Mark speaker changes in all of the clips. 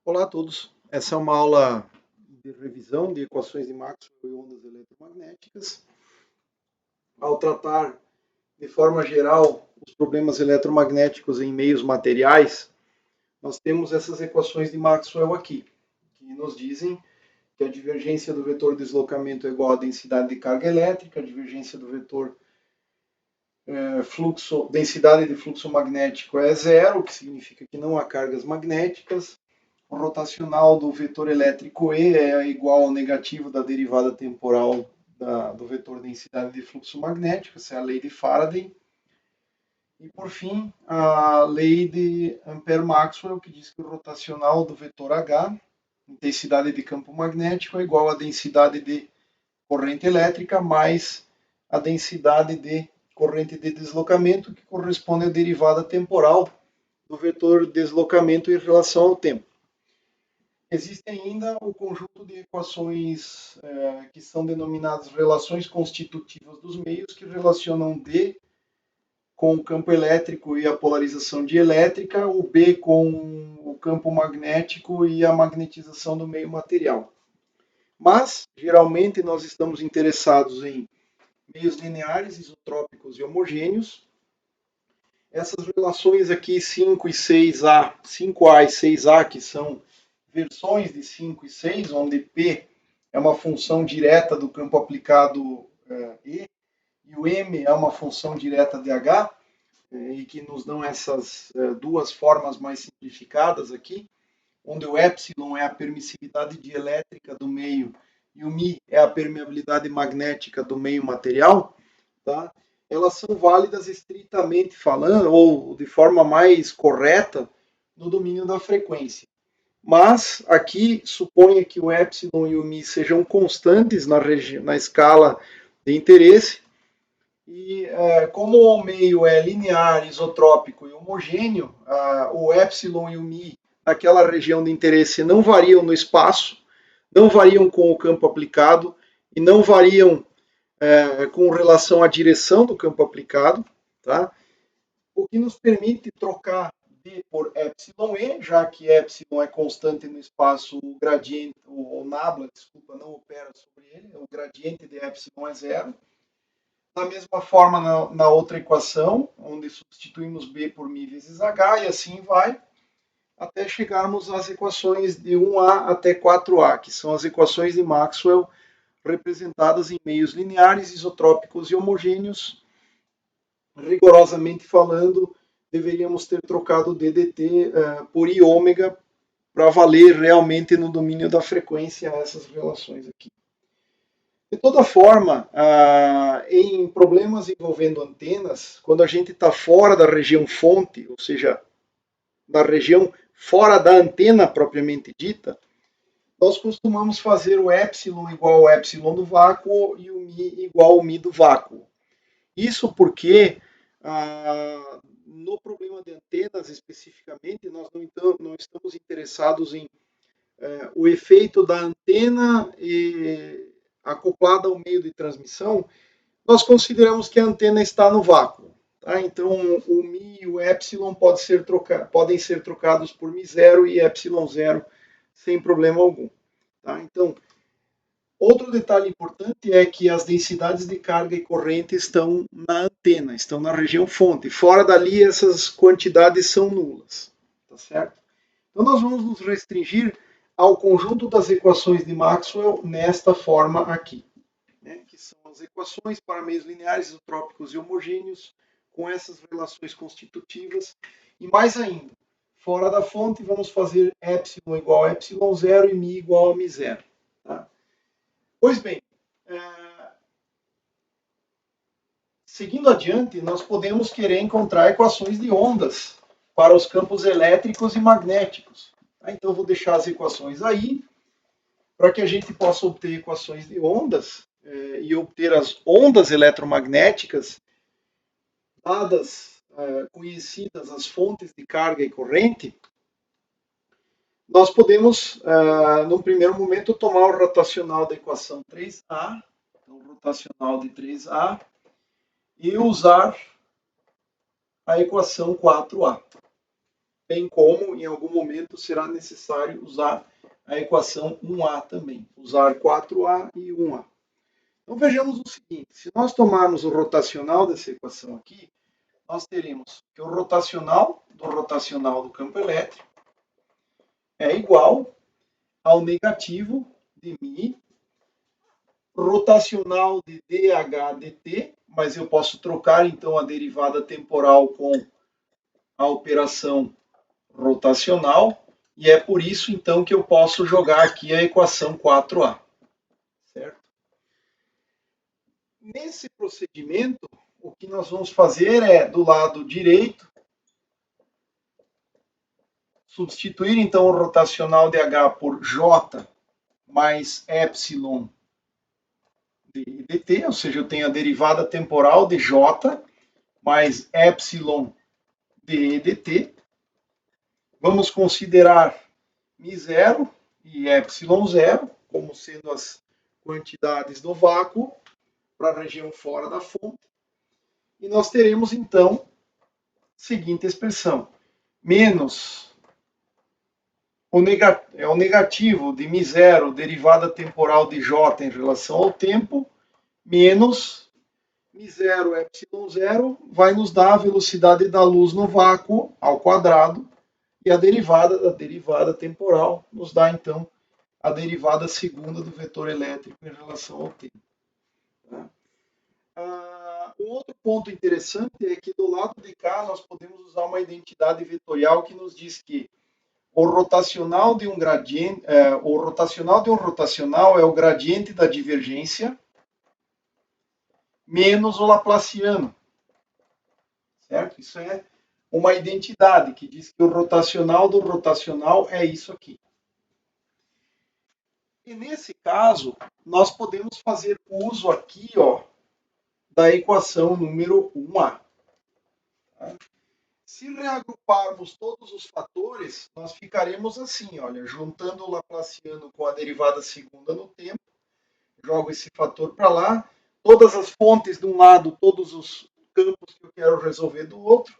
Speaker 1: Olá a todos. Essa é uma aula de revisão de equações de Maxwell e ondas eletromagnéticas. Ao tratar de forma geral os problemas eletromagnéticos em meios materiais, nós temos essas equações de Maxwell aqui, que nos dizem que a divergência do vetor deslocamento é igual à densidade de carga elétrica, a divergência do vetor densidade de fluxo magnético é zero, o que significa que não há cargas magnéticas. O rotacional do vetor elétrico E é igual ao negativo da derivada temporal do vetor densidade de fluxo magnético, essa é a lei de Faraday. E, por fim, a lei de Ampère-Maxwell, que diz que o rotacional do vetor H, intensidade de campo magnético, é igual à densidade de corrente elétrica mais a densidade de corrente de deslocamento, que corresponde à derivada temporal do vetor deslocamento em relação ao tempo. Existe ainda o conjunto de equações que são denominadas relações constitutivas dos meios, que relacionam D com o campo elétrico e a polarização dielétrica, o B com o campo magnético e a magnetização do meio material. Mas, geralmente, nós estamos interessados em meios lineares, isotrópicos e homogêneos. Essas relações aqui, 5 e 6A, 5A e 6A, que são versões de 5 e 6, onde P é uma função direta do campo aplicado E, e o M é uma função direta de H, e que nos dão essas duas formas mais simplificadas aqui, onde o epsilon é a permissividade dielétrica do meio e o mi é a permeabilidade magnética do meio material, tá? Elas são válidas estritamente falando, ou de forma mais correta, no domínio da frequência. Mas aqui suponha que o epsilon e o mi sejam constantes na escala de interesse, e como o meio é linear, isotrópico e homogêneo, o epsilon e o mi naquela região de interesse não variam no espaço, não variam com o campo aplicado e não variam com relação à direção do campo aplicado, tá? O que nos permite trocar D por epsilon E, já que epsilon é constante no espaço, o gradiente, o nabla, desculpa, não opera sobre ele, o gradiente de epsilon é zero. Da mesma forma na outra equação, onde substituímos B por mi vezes H, e assim vai, até chegarmos às equações de 1A até 4A, que são as equações de Maxwell representadas em meios lineares, isotrópicos e homogêneos. Rigorosamente falando, deveríamos ter trocado DDT por I ômega para valer realmente no domínio da frequência essas relações aqui. De toda forma, em problemas envolvendo antenas, quando a gente está fora da região fonte, ou seja, da região fora da antena propriamente dita, nós costumamos fazer o epsilon igual ao epsilon do vácuo e o mi igual ao mi do vácuo. Isso porque no problema de antenas especificamente, nós não estamos interessados em o efeito da antena acoplada ao meio de transmissão. Nós consideramos que a antena está no vácuo. Tá? Então, o mi e o epsilon podem ser trocados por mi zero e epsilon zero sem problema algum. Tá? Então, outro detalhe importante é que as densidades de carga e corrente estão na antena, estão na região fonte. Fora dali, essas quantidades são nulas. Tá certo? Então, nós vamos nos restringir ao conjunto das equações de Maxwell nesta forma aqui, né? Que são as equações para meios lineares, isotrópicos e homogêneos, com essas relações constitutivas. E mais ainda, fora da fonte, vamos fazer epsilon igual a epsilon zero e mi igual a mi zero. Tá? Pois bem, seguindo adiante, nós podemos querer encontrar equações de ondas para os campos elétricos e magnéticos. Tá? Então, eu vou deixar as equações aí, para que a gente possa obter equações de ondas e obter as ondas eletromagnéticas, dadas conhecidas as fontes de carga e corrente. Nós podemos, no primeiro momento, tomar o rotacional da equação 3A, então, o rotacional de 3A, e usar a equação 4A. bem como em algum momento será necessário usar a equação 1A também, usar 4A e 1A. Então vejamos o seguinte, se nós tomarmos o rotacional dessa equação aqui, nós teremos que o rotacional do campo elétrico é igual ao negativo de μ rotacional de dH dt, mas eu posso trocar então a derivada temporal com a operação rotacional, e é por isso então que eu posso jogar aqui a equação 4A, certo? Nesse procedimento, o que nós vamos fazer é, do lado direito, substituir então o rotacional de H por J mais epsilon de dt, ou seja, eu tenho a derivada temporal de J mais epsilon de dt. Vamos considerar μ0 e ε0 como sendo as quantidades do vácuo para a região fora da fonte. E nós teremos, então, a seguinte expressão. Menos o negativo de μ0, derivada temporal de J em relação ao tempo, menos μ0 ε0 vai nos dar a velocidade da luz no vácuo ao quadrado, e a derivada da derivada temporal nos dá, então, a derivada segunda do vetor elétrico em relação ao tempo. Um outro ponto interessante é que do lado de cá nós podemos usar uma identidade vetorial que nos diz que o rotacional de um gradiente, o rotacional de um rotacional é o gradiente da divergência menos o laplaciano, certo? Isso é uma identidade que diz que o rotacional do rotacional é isso aqui. E nesse caso, nós podemos fazer uso aqui, ó, da equação número 1A. Se reagruparmos todos os fatores, nós ficaremos assim, olha, juntando o laplaciano com a derivada segunda no tempo, jogo esse fator para lá, todas as fontes de um lado, todos os campos que eu quero resolver do outro,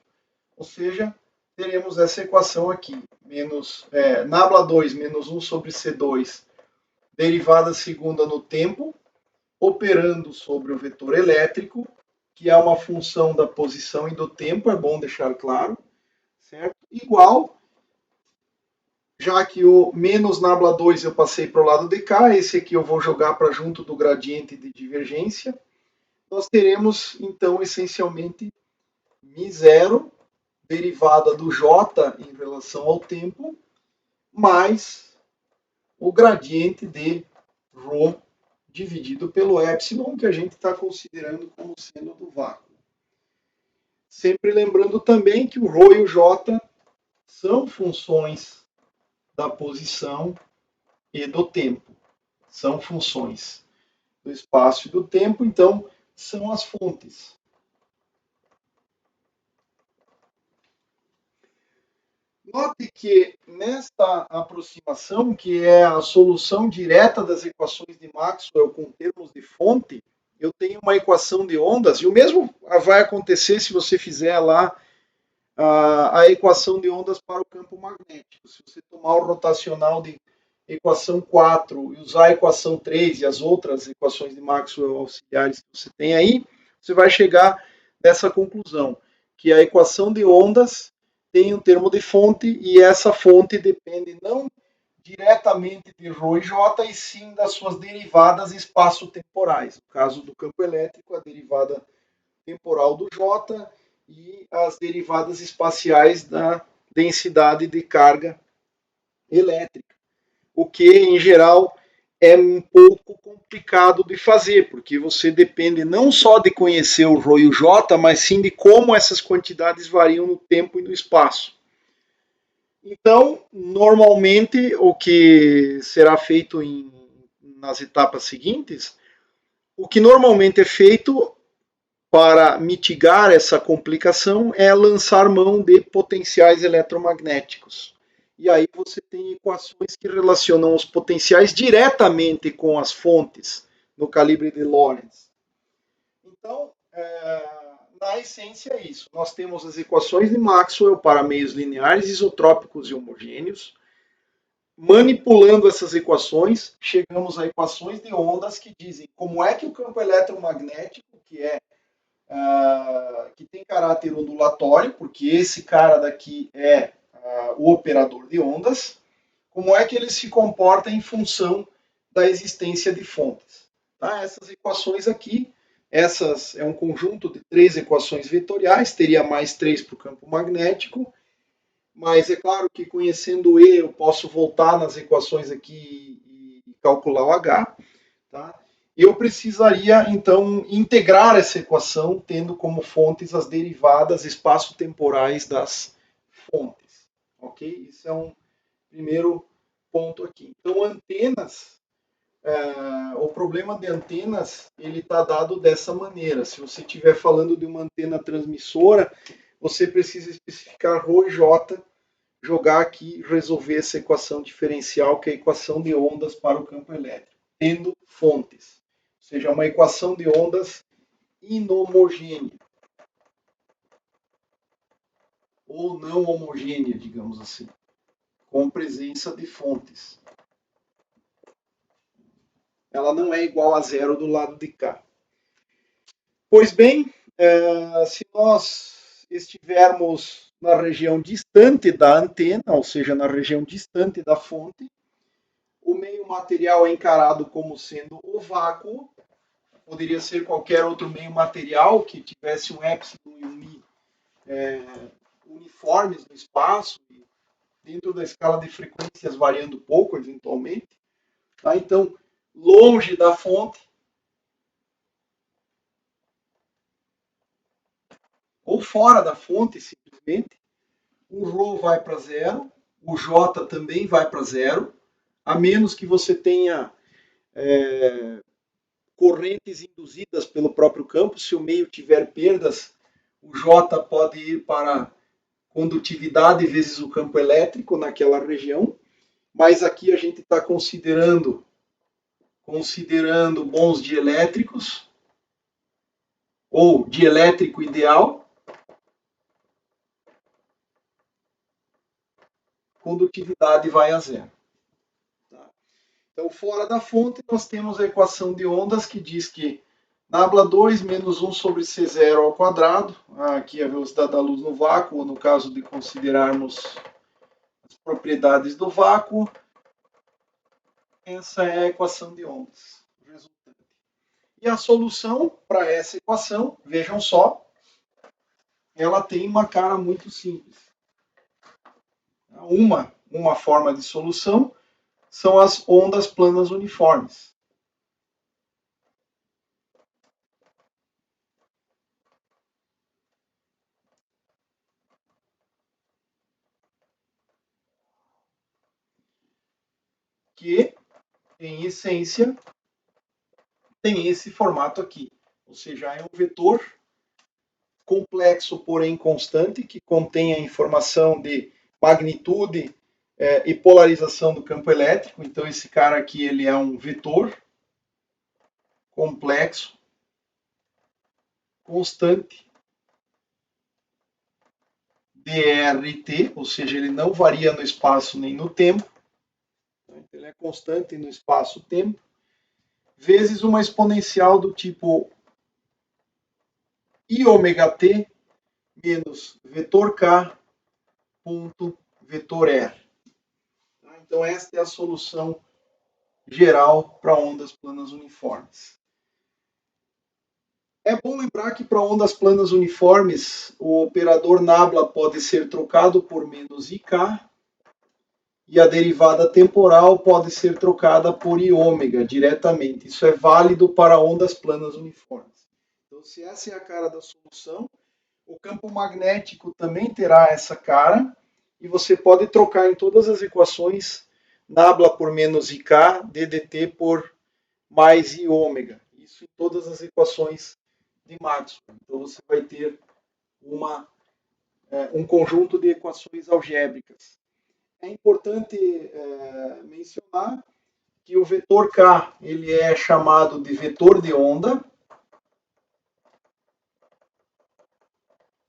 Speaker 1: ou seja, teremos essa equação aqui, menos nabla 2 menos 1 sobre C2, derivada segunda no tempo, operando sobre o vetor elétrico, que é uma função da posição e do tempo, é bom deixar claro, certo? Igual, já que o menos nabla 2 eu passei para o lado de cá, esse aqui eu vou jogar para junto do gradiente de divergência, nós teremos, então, essencialmente, μ0, derivada do J em relação ao tempo, mais o gradiente de ρ dividido pelo epsilon, que a gente está considerando como sendo do vácuo. Sempre lembrando também que o ρ e o J são funções da posição e do tempo. São funções do espaço e do tempo, então são as fontes. Note que nesta aproximação, que é a solução direta das equações de Maxwell com termos de fonte, eu tenho uma equação de ondas, e o mesmo vai acontecer se você fizer lá a equação de ondas para o campo magnético. Se você tomar o rotacional de equação 4 e usar a equação 3 e as outras equações de Maxwell auxiliares que você tem aí, você vai chegar nessa conclusão, que a equação de ondas tem um termo de fonte e essa fonte depende não diretamente de ρ e J, e sim das suas derivadas espaço-temporais. No caso do campo elétrico, a derivada temporal do J e as derivadas espaciais da densidade de carga elétrica. O que, em geral, é um pouco complicado de fazer, porque você depende não só de conhecer o ρ e o J, mas sim de como essas quantidades variam no tempo e no espaço. Então, normalmente, o que será feito nas etapas seguintes, o que normalmente é feito para mitigar essa complicação é lançar mão de potenciais eletromagnéticos. E aí você tem equações que relacionam os potenciais diretamente com as fontes no calibre de Lorentz. Então, na essência é isso. Nós temos as equações de Maxwell para meios lineares, isotrópicos e homogêneos. Manipulando essas equações, chegamos a equações de ondas que dizem como é que o campo eletromagnético, que tem caráter ondulatório, porque esse cara daqui é o operador de ondas, como é que ele se comporta em função da existência de fontes. Tá? Essas equações aqui, essas é um conjunto de 3 equações vetoriais, teria mais 3 para o campo magnético, mas é claro que conhecendo E, eu posso voltar nas equações aqui e calcular o H. Tá? Eu precisaria, então, integrar essa equação, tendo como fontes as derivadas espaço-temporais das fontes. Ok? Isso é um primeiro ponto aqui. Então, antenas, o problema de antenas, ele está dado dessa maneira. Se você estiver falando de uma antena transmissora, você precisa especificar ρ e J, jogar aqui, resolver essa equação diferencial, que é a equação de ondas para o campo elétrico, tendo fontes. Ou seja, uma equação de ondas inhomogênea. Ou não homogênea, digamos assim, com presença de fontes. Ela não é igual a zero do lado de cá. Pois bem, se nós estivermos na região distante da antena, ou seja, na região distante da fonte, o meio material é encarado como sendo o vácuo, poderia ser qualquer outro meio material que tivesse um epsilon e um mi uniformes no espaço, dentro da escala de frequências variando pouco, eventualmente. Tá? Então, longe da fonte, ou fora da fonte, simplesmente, o ρ vai para zero, o J também vai para zero, a menos que você tenha correntes induzidas pelo próprio campo. Se o meio tiver perdas, o J pode ir para condutividade vezes o campo elétrico naquela região, mas aqui a gente está considerando bons dielétricos, ou dielétrico ideal, condutividade vai a zero. Tá? Então, fora da fonte, nós temos a equação de ondas que diz que nabla 2 menos 1 sobre C0 ao quadrado, aqui a velocidade da luz no vácuo, no caso de considerarmos as propriedades do vácuo, essa é a equação de ondas resultante. E a solução para essa equação, vejam só, ela tem uma cara muito simples. Uma forma de solução são as ondas planas uniformes. Que, em essência, tem esse formato aqui. Ou seja, é um vetor complexo, porém constante, que contém a informação de magnitude e polarização do campo elétrico. Então, esse cara aqui ele é um vetor complexo, constante, dRt, ou seja, ele não varia no espaço nem no tempo. Então, ele é constante no espaço-tempo, vezes uma exponencial do tipo iωt menos vetor k ponto vetor r. Então, esta é a solução geral para ondas planas uniformes. É bom lembrar que para ondas planas uniformes, o operador nabla pode ser trocado por menos ik e a derivada temporal pode ser trocada por iômega diretamente. Isso é válido para ondas planas uniformes. Então, se essa é a cara da solução, o campo magnético também terá essa cara, e você pode trocar em todas as equações nabla por menos ik, ddt por mais iômega. Isso em todas as equações de Maxwell. Então você vai ter um conjunto de equações algébricas. É importante mencionar que o vetor k ele é chamado de vetor de onda,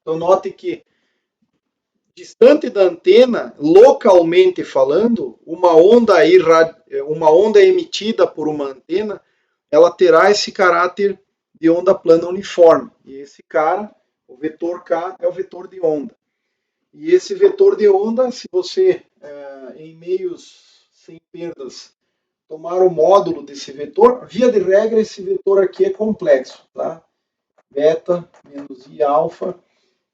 Speaker 1: Então, note que, distante da antena, localmente falando, uma onda emitida por uma antena, ela terá esse caráter de onda plana uniforme. E esse cara, o vetor K, é o vetor de onda. E esse vetor de onda, se você, em meios sem perdas, tomar o módulo desse vetor, via de regra, esse vetor aqui é complexo, tá? Beta menos I alfa.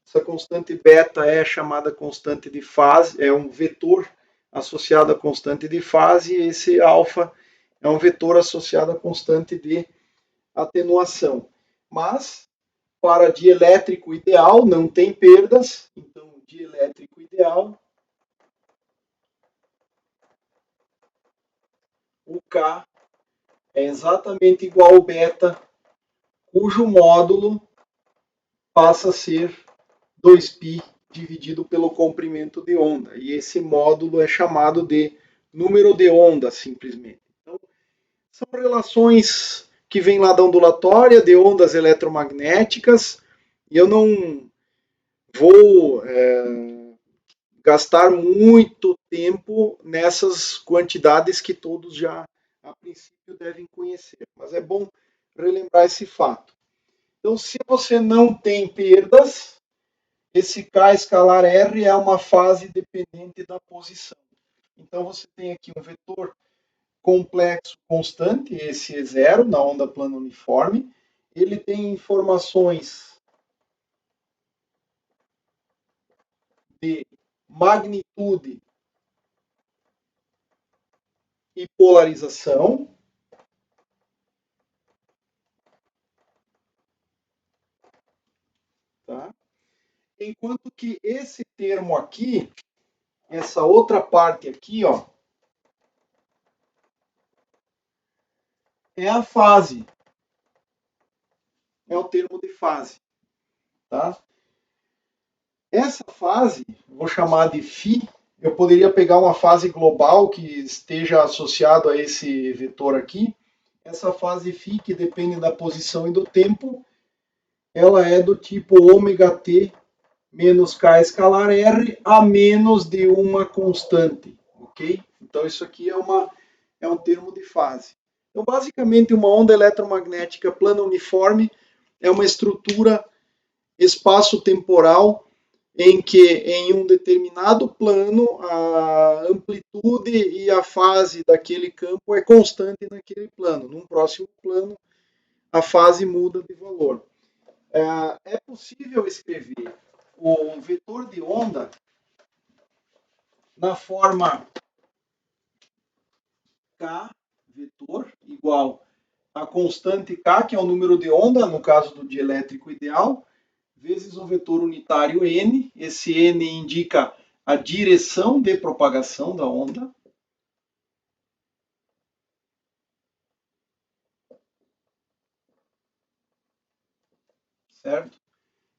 Speaker 1: Essa constante beta é chamada constante de fase, é um vetor associado à constante de fase, e esse alfa é um vetor associado à constante de atenuação. Mas, para dielétrico ideal, não tem perdas, então, dielétrico ideal, o K é exatamente igual ao beta, cujo módulo passa a ser 2π dividido pelo comprimento de onda. E esse módulo é chamado de número de onda, simplesmente. Então, são relações que vêm lá da ondulatória, de ondas eletromagnéticas, e eu não vou gastar muito tempo nessas quantidades que todos já, a princípio, devem conhecer. Mas é bom relembrar esse fato. Então, se você não tem perdas, esse K escalar R é uma fase dependente da posição. Então, você tem aqui um vetor complexo constante, esse é zero, na onda plana uniforme. Ele tem informações de magnitude e polarização. Tá? Enquanto que esse termo aqui, essa outra parte aqui, ó, é a fase. É o termo de fase. Tá? Essa fase, vou chamar de φ, eu poderia pegar uma fase global que esteja associado a esse vetor aqui. Essa fase φ, que depende da posição e do tempo, ela é do tipo ômega-t menos k escalar r a menos de uma constante, ok? Então isso aqui é um termo de fase. Então basicamente uma onda eletromagnética plana uniforme é uma estrutura espaço-temporal em que em um determinado plano a amplitude e a fase daquele campo é constante naquele plano. Num próximo plano a fase muda de valor. É possível escrever o vetor de onda na forma K vetor igual a constante K, que é o número de onda, no caso do dielétrico ideal, vezes o vetor unitário N. Esse N indica a direção de propagação da onda. Certo?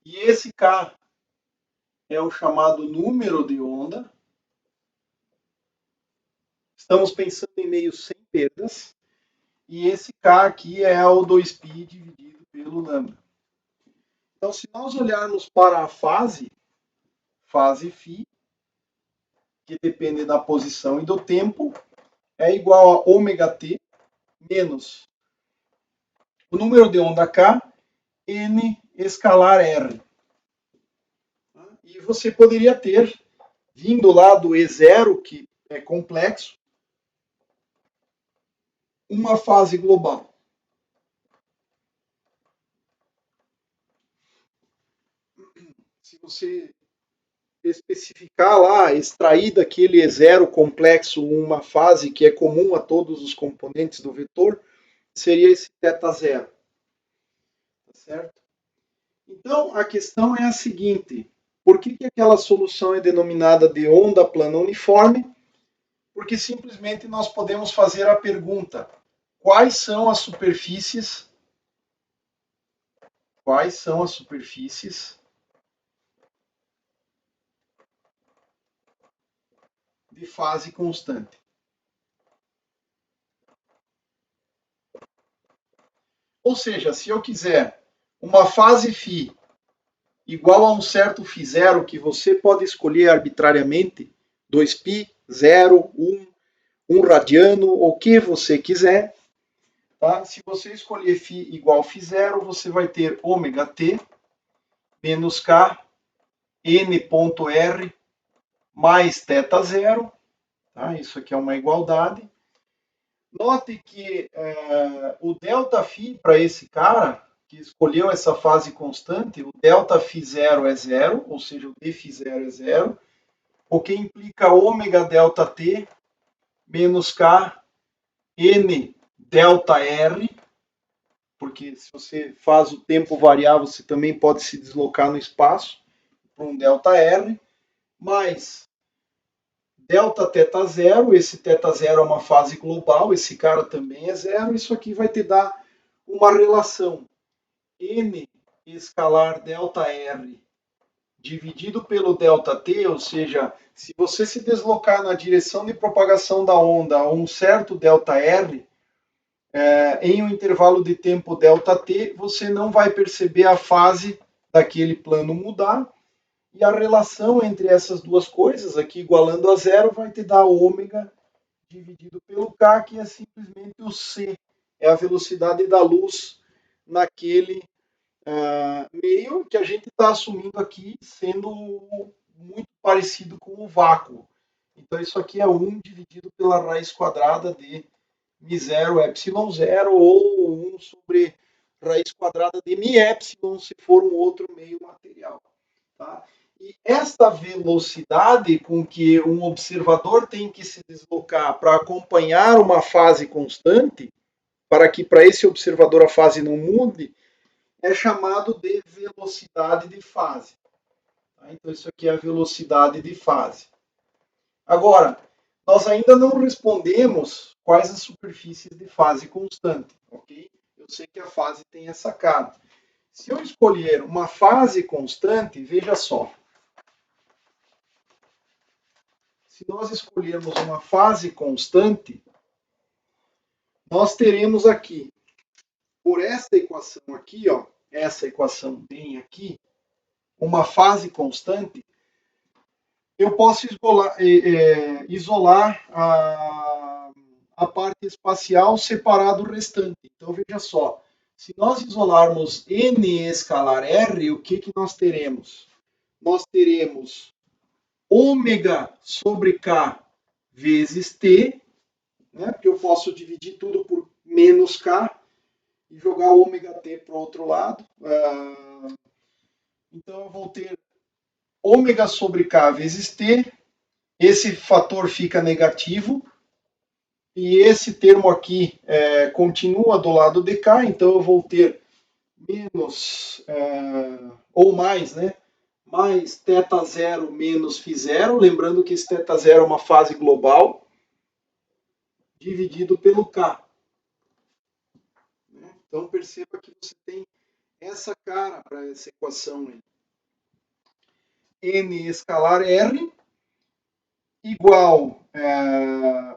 Speaker 1: E esse K é o chamado número de onda. Estamos pensando em meios sem perdas. E esse K aqui é o 2π dividido pelo lambda. Então, se nós olharmos para a fase φ, que depende da posição e do tempo, é igual a ômega-t menos o número de onda K, N escalar R. E você poderia ter, vindo lá do E0, que é complexo, uma fase global. Se você especificar lá, extrair daquele E0 complexo uma fase que é comum a todos os componentes do vetor, seria esse θ0. Tá certo? Então, a questão é a seguinte: por que aquela solução é denominada de onda plana uniforme? Porque simplesmente nós podemos fazer a pergunta: quais são as superfícies de fase constante? Ou seja, se eu quiser uma fase φ igual a um certo φ0 que você pode escolher arbitrariamente, 2π, 0, 1, 1 radiano, o que você quiser. Tá? Se você escolher φ igual a φ0, você vai ter ômega-t menos k n.r mais θ0. Tá? Isso aqui é uma igualdade. Note que o ΔΦ para esse cara, que escolheu essa fase constante, o ΔΦ0 é zero, ou seja, o dφ0 é zero, o que implica ômega ΔT menos K N ΔR, porque se você faz o tempo variar, você também pode se deslocar no espaço para um ΔR, mais delta θ zero, esse θ zero é uma fase global, esse cara também é zero, isso aqui vai te dar uma relação n escalar ΔR dividido pelo ΔT, ou seja, se você se deslocar na direção de propagação da onda a um certo ΔR, em um intervalo de tempo ΔT, você não vai perceber a fase daquele plano mudar, e a relação entre essas duas coisas, aqui igualando a zero, vai te dar ômega dividido pelo K, que é simplesmente o C, é a velocidade da luz naquele meio que a gente está assumindo aqui sendo muito parecido com o vácuo. Então isso aqui é 1 dividido pela raiz quadrada de μ0 ε0 ou 1 sobre raiz quadrada de με se for um outro meio material. Tá? E esta velocidade com que um observador tem que se deslocar para acompanhar uma fase constante, para que para esse observador a fase não mude, é chamado de velocidade de fase. Tá? Então isso aqui é a velocidade de fase. Agora, nós ainda não respondemos quais as superfícies de fase constante, ok? Eu sei que a fase tem essa cara. Se eu escolher uma fase constante, veja só. Se nós escolhermos uma fase constante, nós teremos aqui, por esta equação aqui, ó, essa equação bem aqui, uma fase constante, eu posso isolar a parte espacial separado do restante. Então, veja só, se nós isolarmos n escalar r, o que nós teremos? Nós teremos ômega sobre k vezes t, né? Porque eu posso dividir tudo por menos k e jogar ômega t para o outro lado. Então eu vou ter ômega sobre k vezes t, esse fator fica negativo, e esse termo aqui continua do lado de cá, então eu vou ter menos, ou mais, né? Mais θ0 menos φ0, lembrando que esse θ0 é uma fase global, dividido pelo K. Então perceba que você tem essa cara para essa equação aí. N escalar R igual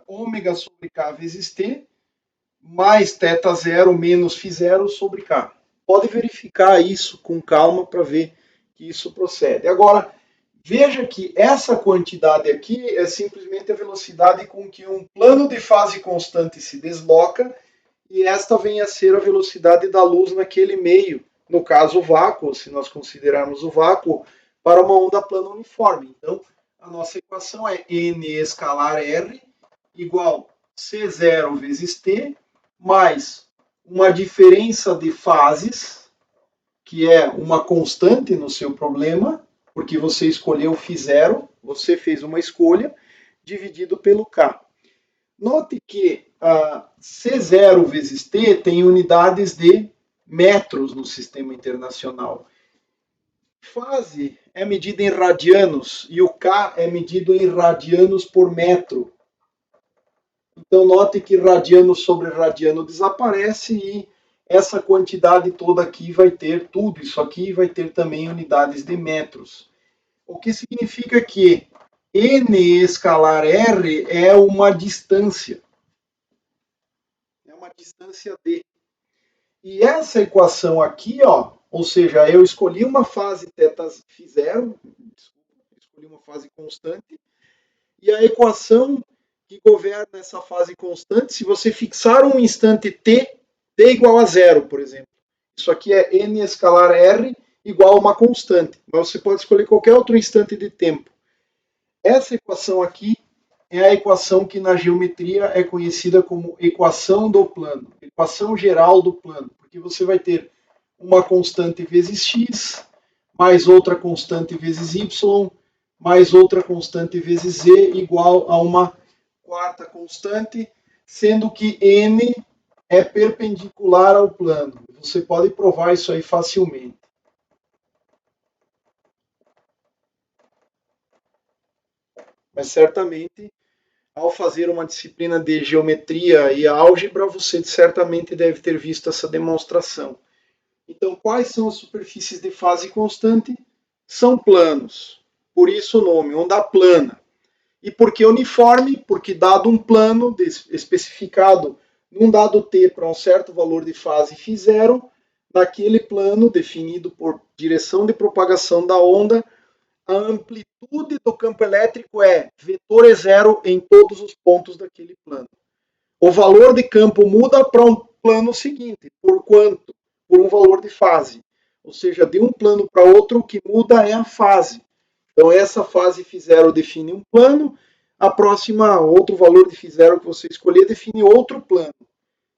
Speaker 1: ômega sobre K vezes T, mais θ0 menos φ0 sobre K. Pode verificar isso com calma para ver que isso procede. Agora, veja que essa quantidade aqui é simplesmente a velocidade com que um plano de fase constante se desloca, e esta vem a ser a velocidade da luz naquele meio, no caso o vácuo, se nós considerarmos o vácuo, para uma onda plana uniforme. Então, a nossa equação é n escalar r igual c0 vezes t, mais uma diferença de fases, que é uma constante no seu problema, porque você escolheu φ0, você fez uma escolha, dividido pelo k. Note que C0 vezes T tem unidades de metros no sistema internacional. Fase é medida em radianos e o K é medido em radianos por metro. Então, note que radiano sobre radiano desaparece e essa quantidade toda aqui vai ter, tudo isso aqui vai ter também unidades de metros. O que significa que n escalar r é uma distância. É uma distância d. E essa equação aqui, ó, ou seja, eu escolhi uma fase θ0, escolhi uma fase constante, e a equação que governa essa fase constante, se você fixar um instante t igual a zero, por exemplo. Isso aqui é n escalar r igual a uma constante, mas você pode escolher qualquer outro instante de tempo. Essa equação aqui é a equação que na geometria é conhecida como equação do plano, equação geral do plano, porque você vai ter uma constante vezes x, mais outra constante vezes y, mais outra constante vezes z igual a uma quarta constante, sendo que n é perpendicular ao plano. Você pode provar isso aí facilmente. Mas certamente, ao fazer uma disciplina de geometria e álgebra, você certamente deve ter visto essa demonstração. Então, quais são as superfícies de fase constante? São planos. Por isso o nome, onda plana. E por que uniforme? Porque dado um plano especificado num dado t para um certo valor de fase φ0, naquele plano definido por direção de propagação da onda, a amplitude do campo elétrico é vetor E0 em todos os pontos daquele plano. O valor de campo muda para um plano seguinte. Por quanto? Por um valor de fase. Ou seja, de um plano para outro, o que muda é a fase. Então, essa fase φ0 define um plano, a próxima, outro valor de φ0 que você escolher, define outro plano.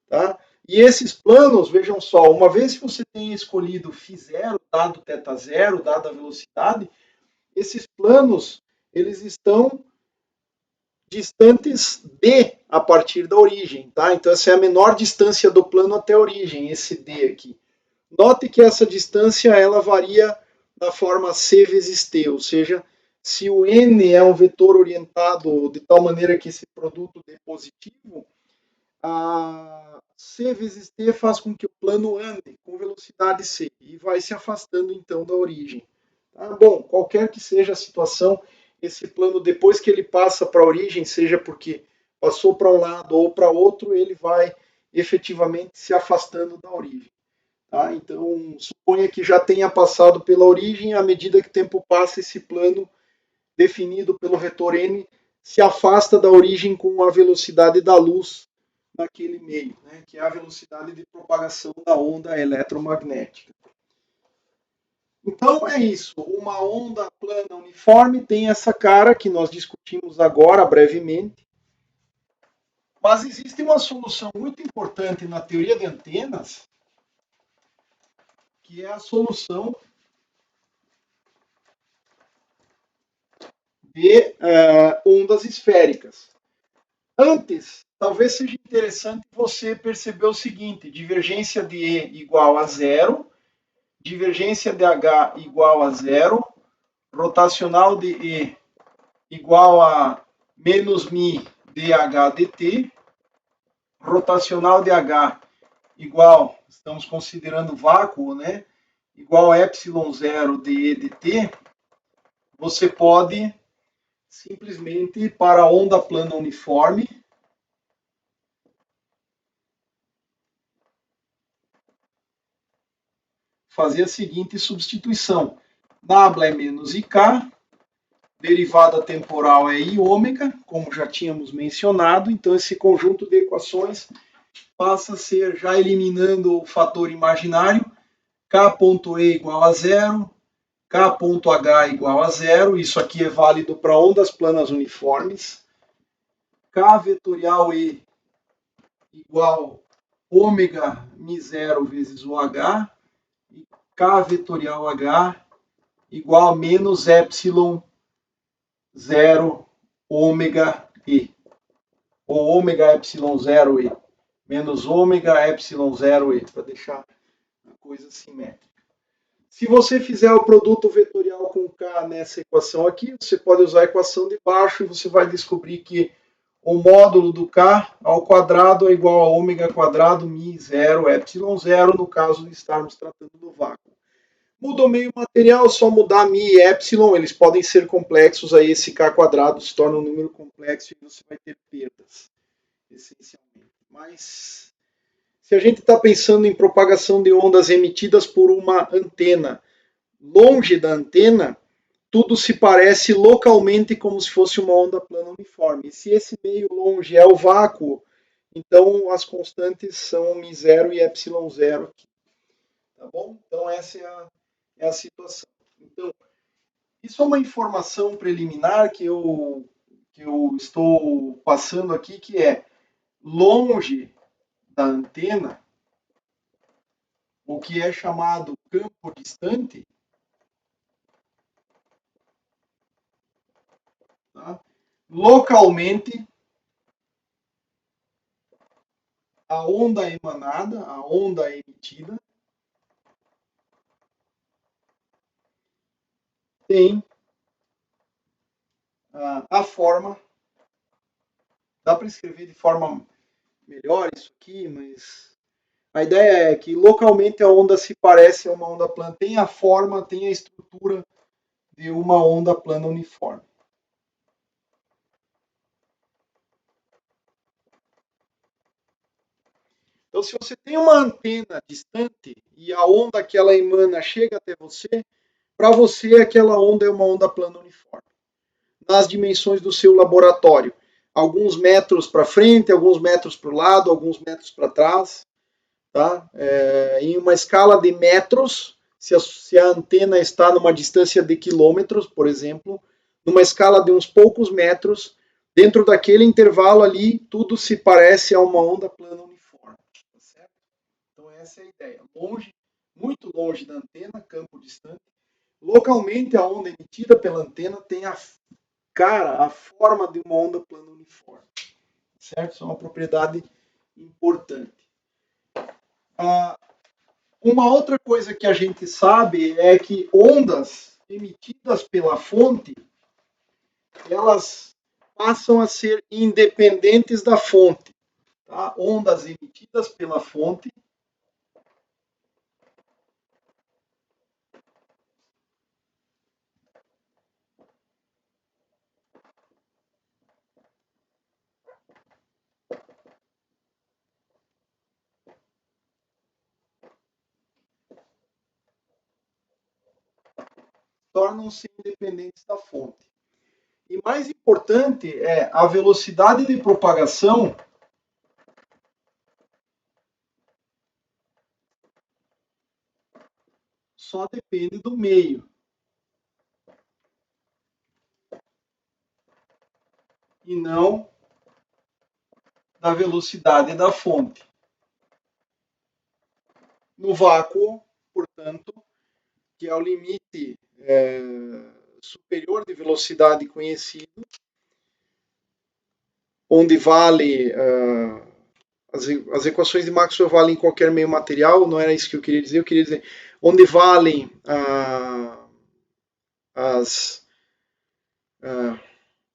Speaker 1: Tá? E esses planos, vejam só, uma vez que você tenha escolhido φ0, dado θ0, dada a velocidade, esses planos, eles estão distantes d a partir da origem, tá? Então essa é a menor distância do plano até a origem, esse d aqui. Note que essa distância ela varia da forma c vezes t, ou seja, se o n é um vetor orientado de tal maneira que esse produto dê positivo, a c vezes t faz com que o plano ande com velocidade c e vai se afastando então da origem. Tá? Bom, qualquer que seja a situação, esse plano, depois que ele passa para a origem, seja porque passou para um lado ou para outro, ele vai efetivamente se afastando da origem. Tá? Então, suponha que já tenha passado pela origem, à medida que o tempo passa, esse plano definido pelo vetor n se afasta da origem com a velocidade da luz naquele meio, né? Que é a velocidade de propagação da onda eletromagnética. Então é isso, uma onda plana uniforme tem essa cara que nós discutimos agora brevemente, mas existe uma solução muito importante na teoria de antenas, que é a solução de ondas esféricas. Antes, talvez seja interessante você perceber o seguinte: divergência de E igual a zero, divergência de H igual a zero, rotacional de E igual a menos μ dH dt, rotacional de H igual, estamos considerando vácuo, né? Igual a ε0 de E dt, você pode simplesmente, para a onda plana uniforme, fazer a seguinte substituição. Nabla é menos IK, derivada temporal é I ômega, como já tínhamos mencionado, então esse conjunto de equações passa a ser, já eliminando o fator imaginário, K.E igual a zero, K.H igual a zero, isso aqui é válido para ondas planas uniformes, K vetorial E igual ômega μ0 vezes OH, e K vetorial H igual a menos epsilon 0 ômega E, ou ômega epsilon 0 E, menos ômega epsilon 0 E, para deixar a coisa simétrica. Se você fizer o produto vetorial com K nessa equação aqui, você pode usar a equação de baixo e você vai descobrir que o módulo do K ao quadrado é igual a ômega quadrado μ0 epsilon 0, no caso de estarmos tratando do vácuo. Muda o meio material, só mudar μ e epsilon, eles podem ser complexos, aí esse K quadrado se torna um número complexo e você vai ter perdas, essencialmente. Mas se a gente está pensando em propagação de ondas emitidas por uma antena, longe da antena, tudo se parece localmente como se fosse uma onda plana uniforme. E se esse meio longe é o vácuo, então as constantes são μ0 e ε0 aqui. Tá bom? Então essa é a situação. Então, isso é uma informação preliminar que eu estou passando aqui, que é longe da antena, o que é chamado campo distante, tá? Localmente, a onda emanada, a onda emitida, tem a forma, dá para escrever de forma melhor isso aqui, mas a ideia é que localmente a onda se parece a uma onda plana, tem a forma, tem a estrutura de uma onda plana uniforme. Então, se você tem uma antena distante e a onda que ela emana chega até você, para você aquela onda é uma onda plana uniforme. Nas dimensões do seu laboratório. Alguns metros para frente, alguns metros para o lado, alguns metros para trás. Tá? Em uma escala de metros, se a antena está numa distância de quilômetros, por exemplo, numa escala de uns poucos metros, dentro daquele intervalo ali, tudo se parece a uma onda plana uniforme. Tá certo? Então essa é a ideia. Longe, muito longe da antena, campo distante. Localmente, a onda emitida pela antena tem a forma de uma onda plana uniforme. Certo? Isso é uma propriedade importante. Uma outra coisa que a gente sabe é que ondas emitidas pela fonte, elas passam a ser independentes da fonte. Tá? Ondas emitidas pela fonte tornam-se independentes da fonte. E mais importante é a velocidade de propagação só depende do meio. E não da velocidade da fonte. No vácuo, portanto, que é o limite superior de velocidade conhecido, onde vale as equações de Maxwell valem em qualquer meio material, não era isso que eu queria dizer onde valem as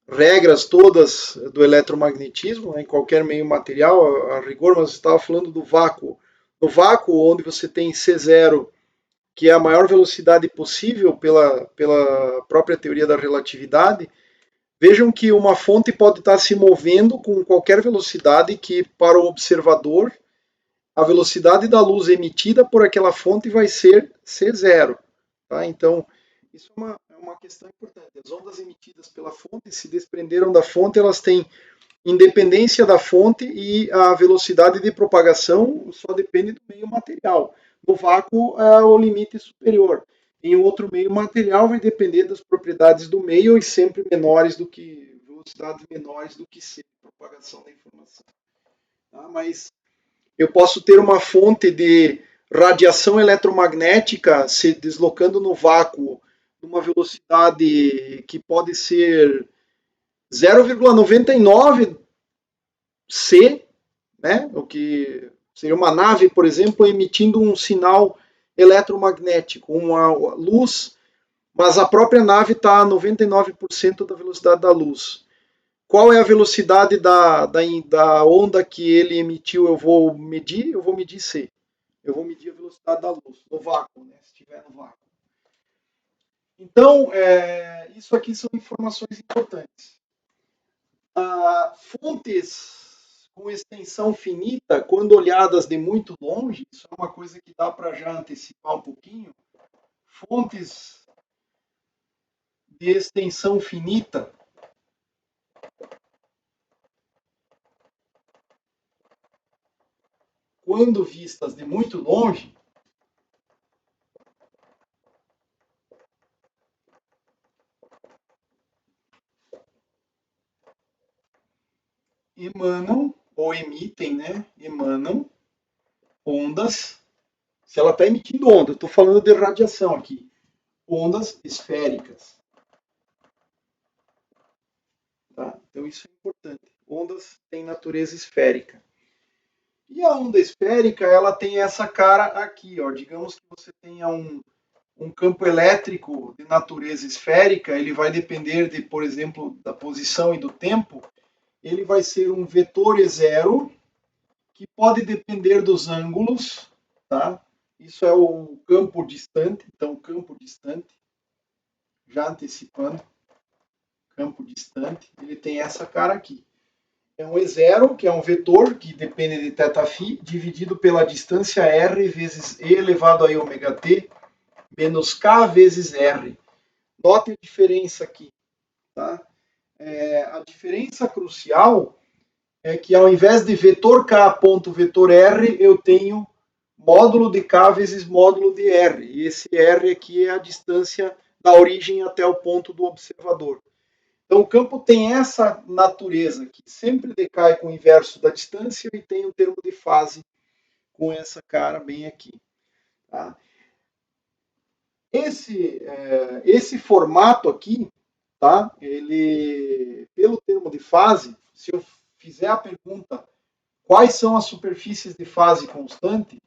Speaker 1: regras todas do eletromagnetismo, né, em qualquer meio material, a rigor, mas você estava falando do vácuo. No vácuo, onde você tem C0, que é a maior velocidade possível pela própria teoria da relatividade, vejam que uma fonte pode estar se movendo com qualquer velocidade que, para o observador, a velocidade da luz emitida por aquela fonte vai ser C0. Tá? Então, isso é uma questão importante. As ondas emitidas pela fonte se desprenderam da fonte, elas têm independência da fonte e a velocidade de propagação só depende do meio material. No vácuo, é o limite superior. Em outro meio material, vai depender das propriedades do meio e sempre menores do que velocidades menores do que C, propagação da informação. Tá? Mas eu posso ter uma fonte de radiação eletromagnética se deslocando no vácuo numa velocidade que pode ser 0,99 C, né? O que seria uma nave, por exemplo, emitindo um sinal eletromagnético, uma luz, mas a própria nave está a 99% da velocidade da luz. Qual é a velocidade da onda que ele emitiu? Eu vou medir C. Eu vou medir a velocidade da luz, no vácuo, né? Se estiver no vácuo. Então, isso aqui são informações importantes. Fontes com com extensão finita, quando olhadas de muito longe, isso é uma coisa que dá para já antecipar um pouquinho, fontes de extensão finita, quando vistas de muito longe, emanam ou emitem, né? Emanam ondas. Se ela está emitindo onda, estou falando de radiação aqui, ondas esféricas. Tá? Então isso é importante. Ondas têm natureza esférica. E a onda esférica, ela tem essa cara aqui, ó. Digamos que você tenha um campo elétrico de natureza esférica, ele vai depender de, por exemplo, da posição e do tempo. Ele vai ser um vetor E0, que pode depender dos ângulos, tá? Isso é o campo distante, então campo distante, já antecipando, campo distante, ele tem essa cara aqui. É um E0, que é um vetor que depende de θφ, dividido pela distância r vezes e elevado a ômega t, menos k vezes r. Note a diferença aqui. Tá? A diferença crucial é que ao invés de vetor k ponto vetor r, eu tenho módulo de k vezes módulo de r. E esse r aqui é a distância da origem até o ponto do observador. Então, o campo tem essa natureza, que sempre decai com o inverso da distância e tem um termo de fase com essa cara bem aqui. Tá? Esse formato aqui, tá? Ele, pelo termo de fase, se eu fizer a pergunta quais são as superfícies de fase constante,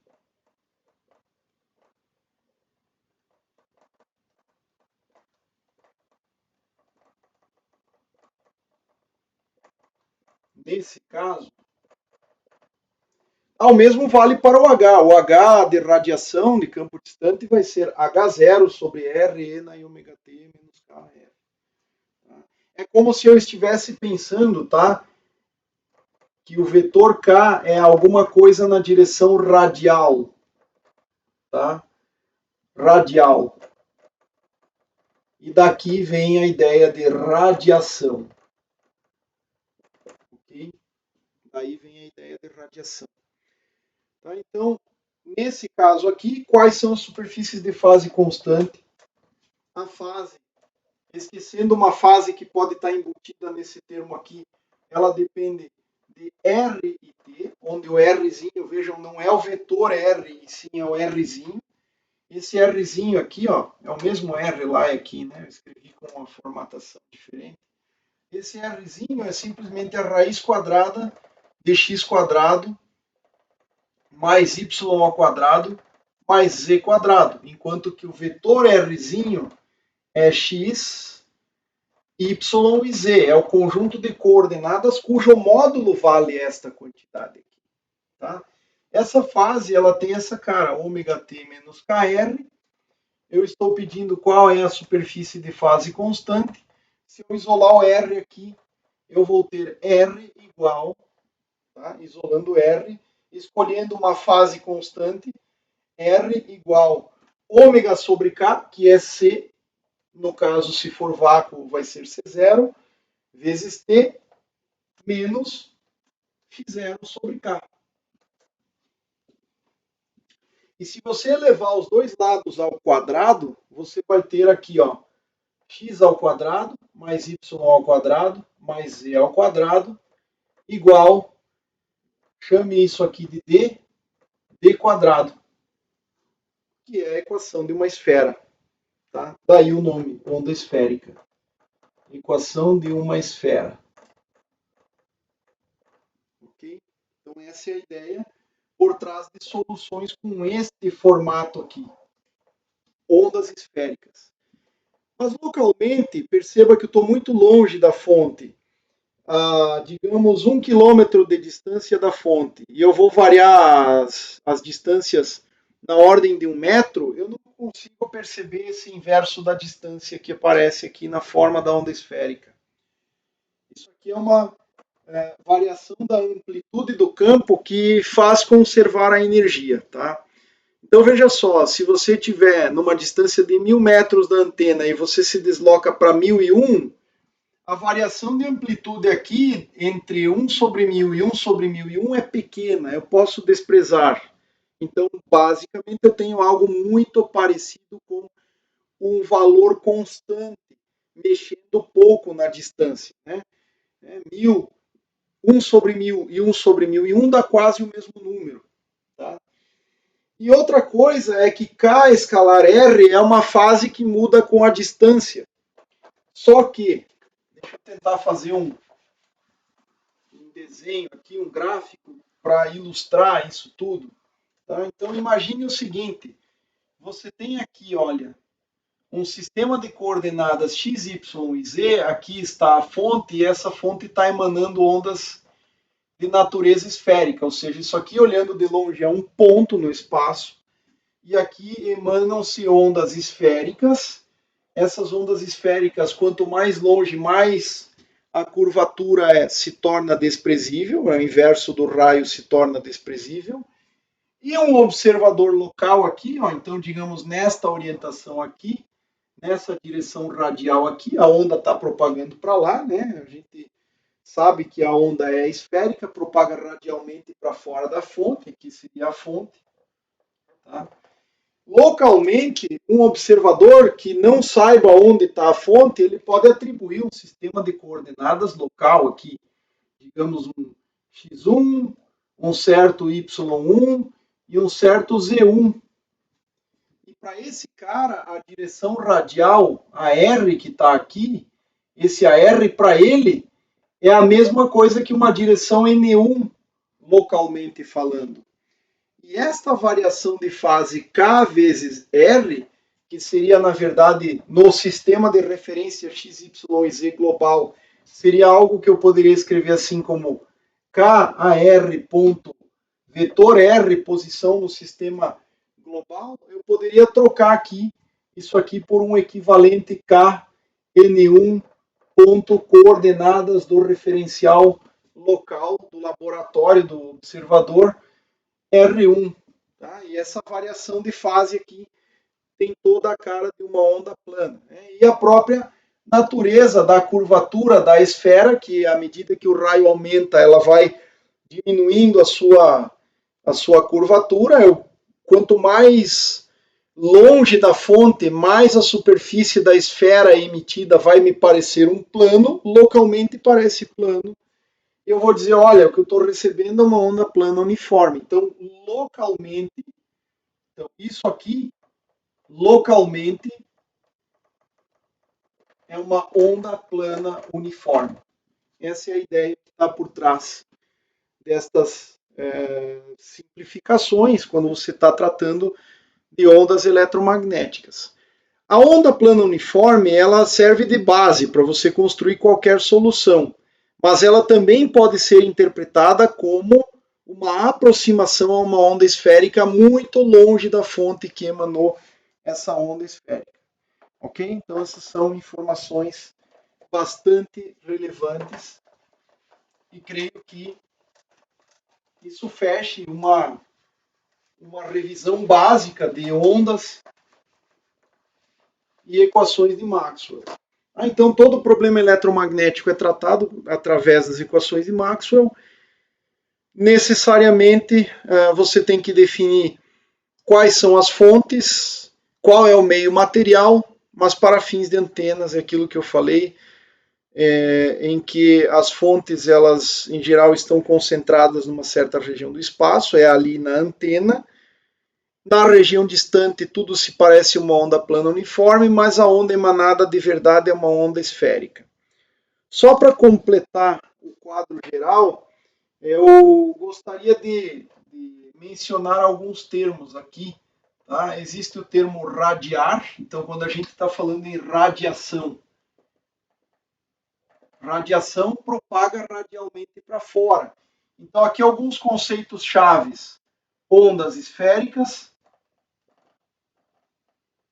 Speaker 1: nesse caso, o mesmo vale para o H. O H de radiação de campo distante vai ser H0 sobre R e na ômega t menos KR. É como se eu estivesse pensando, tá? Que o vetor K é alguma coisa na direção radial, tá? Radial. E daqui vem a ideia de radiação. Ok? Daí vem a ideia de radiação. Tá? Então, nesse caso aqui, quais são as superfícies de fase constante? A fase, esquecendo uma fase que pode estar embutida nesse termo aqui, ela depende de R e T, onde o Rzinho, vejam, não é o vetor R, e sim é o Rzinho. Esse Rzinho aqui, ó, é o mesmo R lá e aqui, né? Eu escrevi com uma formatação diferente. Esse Rzinho é simplesmente a raiz quadrada de x quadrado mais y ao quadrado mais z quadrado, enquanto que o vetor Rzinho é x, y e z, é o conjunto de coordenadas cujo módulo vale esta quantidade aqui. Tá? Essa fase ela tem essa cara, ômega t menos kr. Eu estou pedindo qual é a superfície de fase constante. Se eu isolar o R aqui, eu vou ter R igual, tá? Isolando R, escolhendo uma fase constante, R igual ômega sobre K, que é C, no caso, se for vácuo, vai ser C0, vezes T, menos φ0 sobre K. E se você levar os dois lados ao quadrado, você vai ter aqui, ó, x ao quadrado mais y ao quadrado mais z ao quadrado igual, chame isso aqui de d quadrado, que é a equação de uma esfera. Tá? Daí o nome, onda esférica. Equação de uma esfera. Ok? Então essa é a ideia por trás de soluções com este formato aqui. Ondas esféricas. Mas localmente, perceba que eu estou muito longe da fonte. Digamos, 1 quilômetro de distância da fonte, e eu vou variar as distâncias na ordem de 1 metro, eu não consigo perceber esse inverso da distância que aparece aqui na forma da onda esférica. Isso aqui é uma variação da amplitude do campo que faz conservar a energia, tá? Então veja só, se você tiver numa distância de 1000 metros da antena e você se desloca para 1001, a variação de amplitude aqui entre 1 sobre 1000 e 1 sobre 1001 é pequena, eu posso desprezar. Então, basicamente, eu tenho algo muito parecido com um valor constante, mexendo pouco na distância, né? 1000, 1 sobre 1000 e 1 sobre 1001 dá quase o mesmo número, tá? E outra coisa é que K escalar R é uma fase que muda com a distância. Só que, deixa eu tentar fazer um desenho aqui, um gráfico, para ilustrar isso tudo. Tá? Então imagine o seguinte, você tem aqui, olha, um sistema de coordenadas x, y e z, aqui está a fonte, e essa fonte está emanando ondas de natureza esférica, ou seja, isso aqui olhando de longe é um ponto no espaço, e aqui emanam-se ondas esféricas. Essas ondas esféricas, quanto mais longe, mais a curvatura se torna desprezível, o inverso do raio se torna desprezível. E um observador local aqui, ó, então digamos nesta orientação aqui, nessa direção radial aqui, a onda está propagando para lá, né? A gente sabe que a onda é esférica, propaga radialmente para fora da fonte, que seria a fonte. Tá? Localmente, um observador que não saiba onde está a fonte, ele pode atribuir um sistema de coordenadas local aqui, digamos um x1, um certo y1 e um certo z1. E para esse cara, a direção radial, a R que está aqui, esse AR para ele é a mesma coisa que uma direção N1, localmente falando. E esta variação de fase K vezes R, que seria, na verdade, no sistema de referência x, y e z global, seria algo que eu poderia escrever assim como KAR ponto vetor R, posição no sistema global. Eu poderia trocar aqui isso aqui por um equivalente KN1 ponto coordenadas do referencial local do laboratório do observador R1. Tá? E essa variação de fase aqui tem toda a cara de uma onda plana. Né? E a própria natureza da curvatura da esfera, que à medida que o raio aumenta, ela vai diminuindo a sua curvatura. Quanto mais longe da fonte, mais a superfície da esfera emitida vai me parecer um plano, localmente parece plano. Eu vou dizer, olha, o que eu estou recebendo é uma onda plana uniforme. Então, localmente, então, isso aqui, localmente, é uma onda plana uniforme. Essa é a ideia que está por trás destas simplificações, quando você está tratando de ondas eletromagnéticas. A onda plana uniforme, ela serve de base para você construir qualquer solução, mas ela também pode ser interpretada como uma aproximação a uma onda esférica muito longe da fonte que emanou essa onda esférica. Ok? Então, essas são informações bastante relevantes e creio que isso feche uma revisão básica de ondas e equações de Maxwell. Então, todo problema eletromagnético é tratado através das equações de Maxwell. Necessariamente, você tem que definir quais são as fontes, qual é o meio material, mas para fins de antenas, é aquilo que eu falei, em que as fontes, elas, em geral, estão concentradas numa certa região do espaço, é ali na antena. Na região distante, tudo se parece uma onda plana uniforme, mas a onda emanada de verdade é uma onda esférica. Só para completar o quadro geral, eu gostaria de mencionar alguns termos aqui. Tá? Existe o termo radiar, então quando a gente está falando em radiação, radiação propaga radialmente para fora. Então aqui alguns conceitos chaves: ondas esféricas,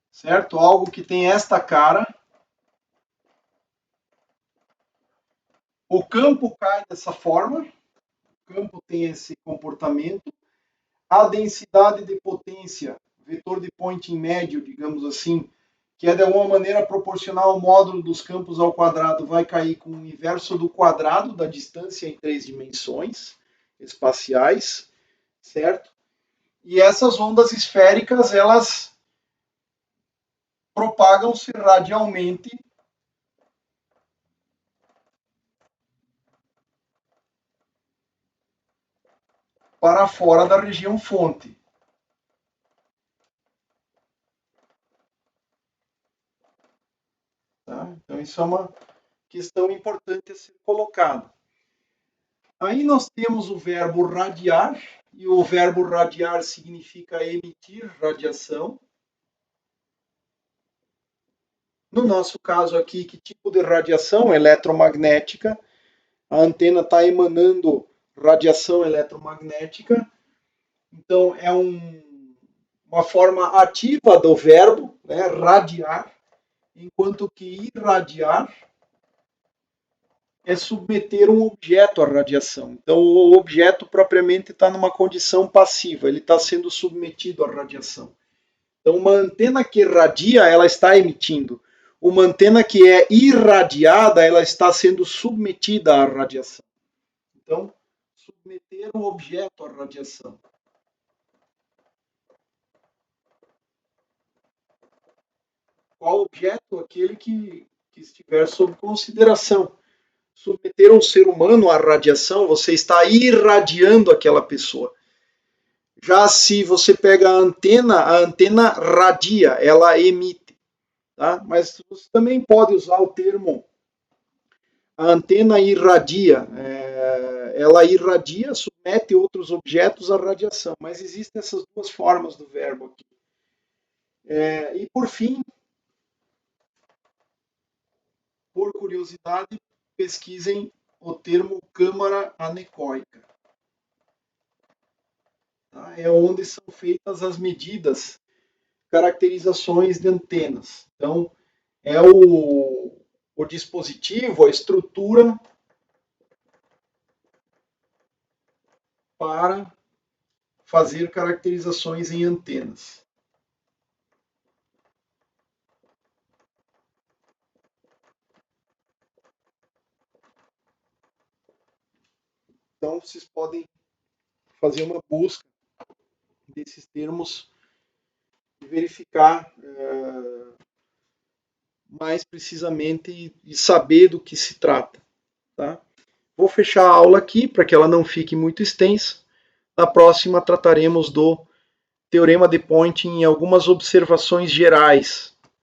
Speaker 1: certo? Algo que tem esta cara. O campo cai dessa forma, o campo tem esse comportamento, a densidade de potência, vetor de Poynting médio, digamos assim, que é de alguma maneira proporcional ao módulo dos campos ao quadrado, vai cair com o inverso do quadrado da distância em 3 dimensões espaciais, certo? E essas ondas esféricas, elas propagam-se radialmente para fora da região fonte. Tá? Então, isso é uma questão importante a ser colocada. Aí nós temos o verbo radiar, e o verbo radiar significa emitir radiação. No nosso caso aqui, que tipo de radiação? Eletromagnética. A antena está emanando radiação eletromagnética. Então, é uma forma ativa do verbo, né, radiar, enquanto que irradiar é submeter um objeto à radiação. Então, o objeto propriamente está numa condição passiva, ele está sendo submetido à radiação. Então, uma antena que radia, ela está emitindo. Uma antena que é irradiada, ela está sendo submetida à radiação. Então, submeter um objeto à radiação. Qual objeto? Aquele que estiver sob consideração. Submeter um ser humano à radiação, você está irradiando aquela pessoa. Já se você pega a antena radia, ela emite. Tá? Mas você também pode usar o termo a antena irradia. Ela irradia, submete outros objetos à radiação. Mas existem essas duas formas do verbo aqui. E por fim, por curiosidade, pesquisem o termo câmara anecoica. Tá? É onde são feitas as medidas, caracterizações de antenas. Então, é o dispositivo, a estrutura para fazer caracterizações em antenas. Então, vocês podem fazer uma busca desses termos e verificar mais precisamente e saber do que se trata. Tá? Vou fechar a aula aqui para que ela não fique muito extensa. Na próxima trataremos do teorema de Poynting em algumas observações gerais